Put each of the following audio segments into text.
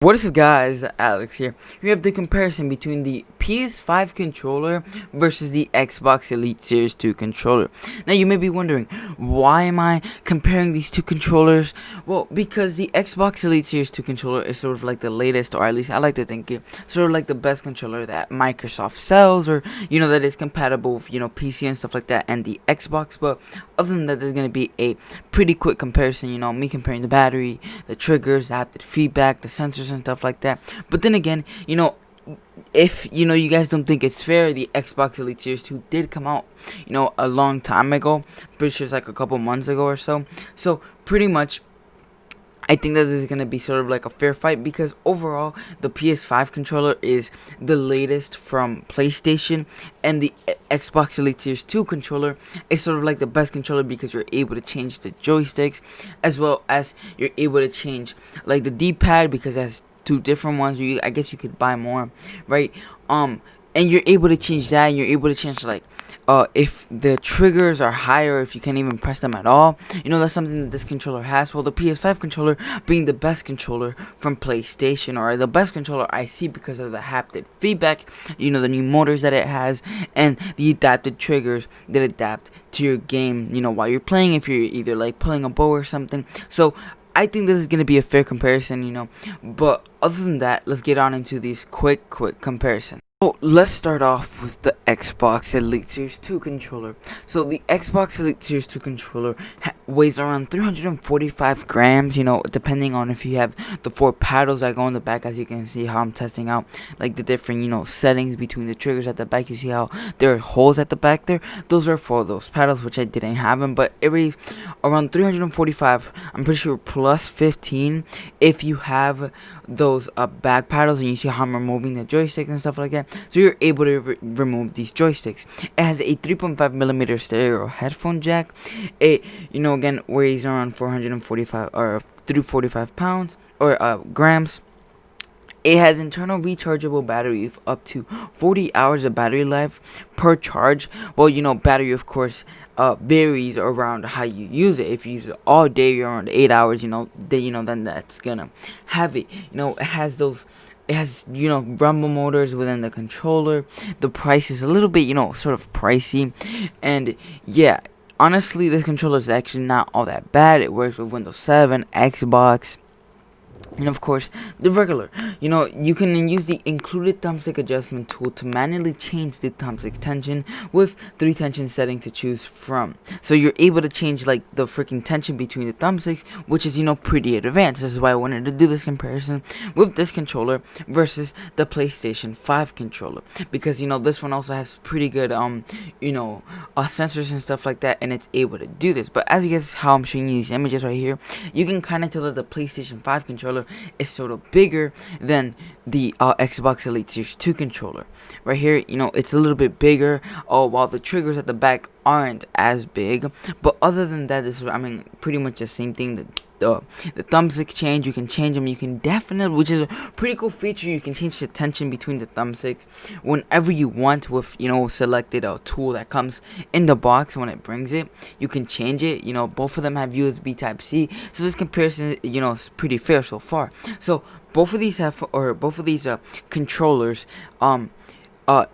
What is up, guys? Alex here. We have the comparison between the PS5 controller versus the Xbox Elite Series 2 controller. Now you may be wondering, why am I comparing these two controllers? Well, because the Xbox Elite Series 2 controller is sort of like the latest, or at least I like to think it, sort of like the best controller that Microsoft sells, or that is compatible with PC and stuff like that, and the Xbox. But other than that, there's gonna be a pretty quick comparison. Me comparing the battery, the triggers, the haptic feedback, the sensors and stuff like that. But then again, if you guys don't think it's fair, the Xbox Elite Series 2 did come out a long time ago. Pretty sure it's like a couple months ago or so. So pretty much I think that this is going to be sort of like a fair fight, because overall the PS5 controller is the latest from PlayStation, and the Xbox Elite Series 2 controller is sort of like the best controller because you're able to change the joysticks, as well as you're able to change like the D-pad, because it has two different ones. I guess you could buy more, right? And you're able to change that, and you're able to change like if the triggers are higher, if you can't even press them at all. That's something that this controller has. Well, the PS5 controller being the best controller from PlayStation, or the best controller I see because of the haptic feedback, the new motors that it has, and the adapted triggers that adapt to your game, while you're playing, if you're either like pulling a bow or something. So I think this is going to be a fair comparison, but other than that, let's get on into these quick comparison. So let's start off with the Xbox Elite Series 2 controller. So the Xbox Elite Series 2 controller weighs around 345 grams, depending on if you have the 4 paddles that go in the back. As you can see how I'm testing out like the different, settings between the triggers at the back. You see how there are holes at the back there? Those are for those paddles, which I didn't have them, but it weighs around 345, I'm pretty sure, plus 15 if you have those back paddles, and you see how I'm removing the joystick and stuff like that. So you're able to remove these joysticks. It has a 3.5mm stereo headphone jack. It again weighs around 445 or 345 pounds or grams. It has internal rechargeable battery of up to 40 hours of battery life per charge. Well, battery of course varies around how you use it. If you use it all day, you're around 8 hours, then that's gonna have it. It has rumble motors within the controller. The price is a little bit, sort of pricey. And yeah, honestly, this controller is actually not all that bad. It works with Windows 7, Xbox, and of course the regular. You can use the included thumbstick adjustment tool to manually change the thumbstick tension, with 3 tension settings to choose from. So you're able to change like the freaking tension between the thumbsticks, which is pretty advanced. This is why I wanted to do this comparison with this controller versus the PlayStation 5 controller, because this one also has pretty good sensors and stuff like that, and it's able to do this. But as you guys, how I'm showing you these images right here, you can kind of tell that the PlayStation 5 controller is sort of bigger than the Xbox Elite Series 2 controller. Right here, it's a little bit bigger, while the triggers at the back aren't as big. But other than that, this is, pretty much the same thing. The thumbstick change, you can change them. You can definitely, which is a pretty cool feature, you can change the tension between the thumbsticks whenever you want with selected tool that comes in the box. When it brings it, you can change it. Both of them have USB Type C, so this comparison is pretty fair so far. So both of these controllers, I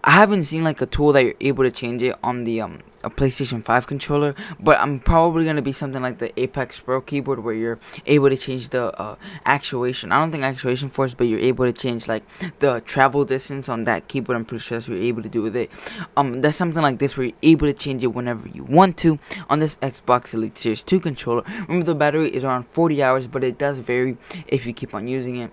haven't seen like a tool that you're able to change it on the a PlayStation 5 controller, but I'm probably gonna be something like the Apex Pro keyboard, where you're able to change the actuation. I don't think actuation force, but you're able to change like the travel distance on that keyboard. I'm pretty sure that's what you're able to do with it. That's something like this, where you're able to change it whenever you want to on this Xbox Elite Series 2 controller. Remember, the battery is around 40 hours, but it does vary if you keep on using it.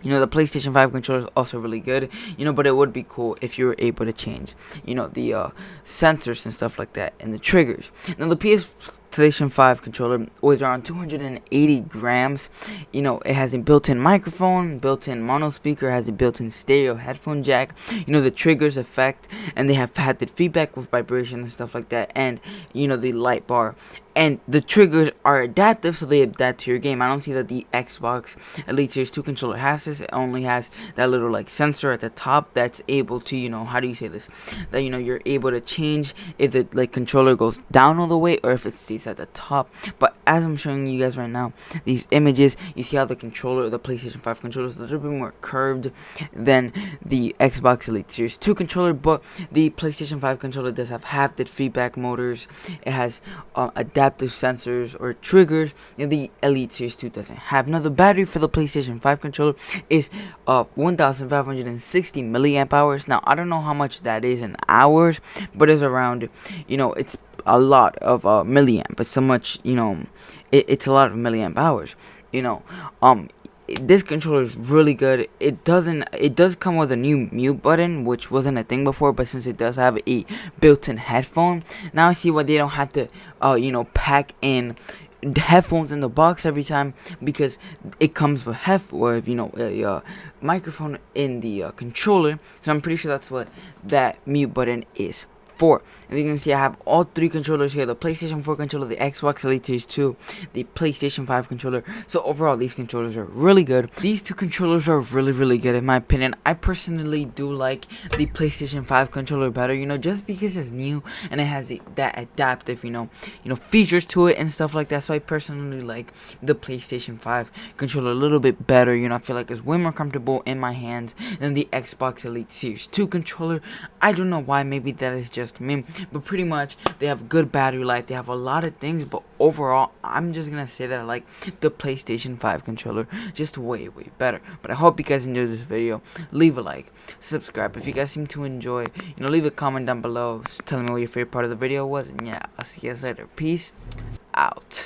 The PlayStation 5 controller is also really good, but it would be cool if you were able to change, the sensors and stuff like that, and the triggers. Now, the PlayStation 5 controller weighs around 280 grams. It has a built-in microphone, built-in mono speaker, has a built-in stereo headphone jack, the triggers effect, and they have haptic feedback with vibration and stuff like that, and, the light bar. And the triggers are adaptive, so they adapt to your game. I don't see that the Xbox Elite Series 2 controller has this. It only has that little like sensor at the top that's able to, how do you say this? That you're able to change if the controller goes down all the way, or if it stays case at the top. But as I'm showing you guys right now, these images, you see how the controller, the PlayStation 5 controller, is a little bit more curved than the Xbox Elite Series 2 controller, but the PlayStation 5 controller does have haptic feedback motors. It has adaptive sensors or triggers, and the Elite Series 2 doesn't have. Now, the battery for the PlayStation 5 controller is 1,560 milliamp hours. Now, I don't know how much that is in hours, but it's around, it's a lot of milliamp. It's so much, it's a lot of milliamp hours. This controller is really good. It does come with a new mute button, which wasn't a thing before, but since it does have a built-in headphone, now I see why they don't have to pack in headphones in the box every time, because it comes with a microphone in the controller. So I'm pretty sure that's what that mute button is for. As you can see, I have all three controllers here: the PlayStation 4 controller, the Xbox Elite Series 2, the PlayStation 5 controller. So overall, these controllers are really good. These two controllers are really good in my opinion. I personally do like the PlayStation 5 controller better, just because it's new and it has that adaptive features to it and stuff like that. So I personally like the PlayStation 5 controller a little bit better. I feel like it's way more comfortable in my hands than the Xbox Elite Series 2 controller. I don't know why, maybe that is just me, but pretty much they have good battery life, they have a lot of things, but overall I'm just gonna say that I like the PlayStation 5 controller just way better. But I hope you guys enjoyed this video. Leave a like, subscribe if you guys seem to enjoy, leave a comment down below telling me what your favorite part of the video was, and yeah, I'll see you guys later. Peace out.